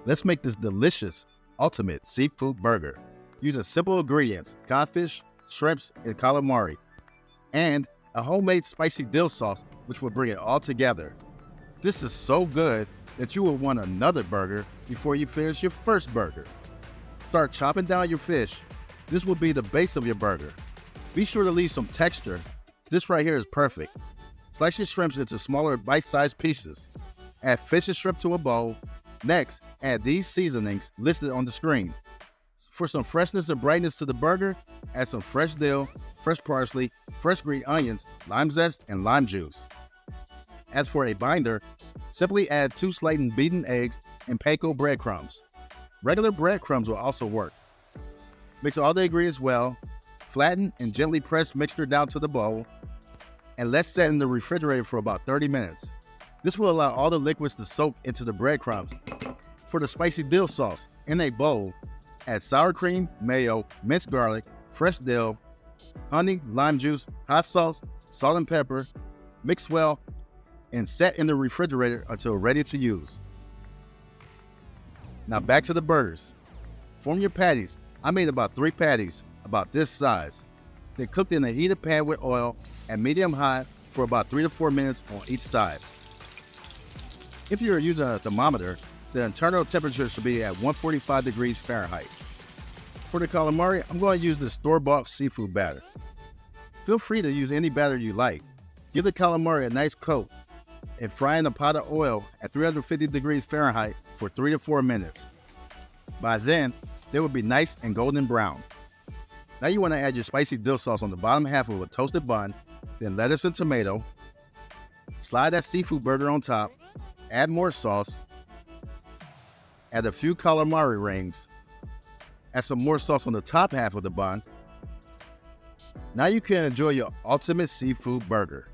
Let's make this delicious, ultimate seafood burger using simple ingredients: codfish, shrimps, and calamari, and a homemade spicy dill sauce which will bring it all together. This is so good that you will want another burger before you finish your first burger. Start chopping down your fish. This will be the base of your burger. Be sure to leave some texture. This right here is perfect. Slice your shrimps into smaller bite-sized pieces. Add fish and shrimp to a bowl. Next, add these seasonings listed on the screen. For some freshness and brightness to the burger, add some fresh dill, fresh parsley, fresh green onions, lime zest, and lime juice. As for a binder, simply add 2 sliced beaten eggs and panko breadcrumbs. Regular breadcrumbs will also work. Mix all the ingredients well, flatten and gently press mixture down to the bowl, and let set in the refrigerator for about 30 minutes. This will allow all the liquids to soak into the breadcrumbs. For the spicy dill sauce, in a bowl, add sour cream, mayo, minced garlic, fresh dill, honey, lime juice, hot sauce, salt and pepper. Mix well and set in the refrigerator until ready to use. Now back to the burgers. Form your patties. I made about 3 patties, about this size. Then cooked in a heated pan with oil at medium-high for about 3 to 4 minutes on each side. If you are using a thermometer, the internal temperature should be at 145 degrees Fahrenheit. For the calamari, I'm going to use the store-bought seafood batter. Feel free to use any batter you like. Give the calamari a nice coat and fry in a pot of oil at 350 degrees Fahrenheit for 3 to 4 minutes. By then, they will be nice and golden brown. Now you want to add your spicy dill sauce on the bottom half of a toasted bun, then lettuce and tomato. Slide that seafood burger on top, add more sauce, add a few calamari rings, add some more sauce on the top half of the bun. Now you can enjoy your ultimate seafood burger.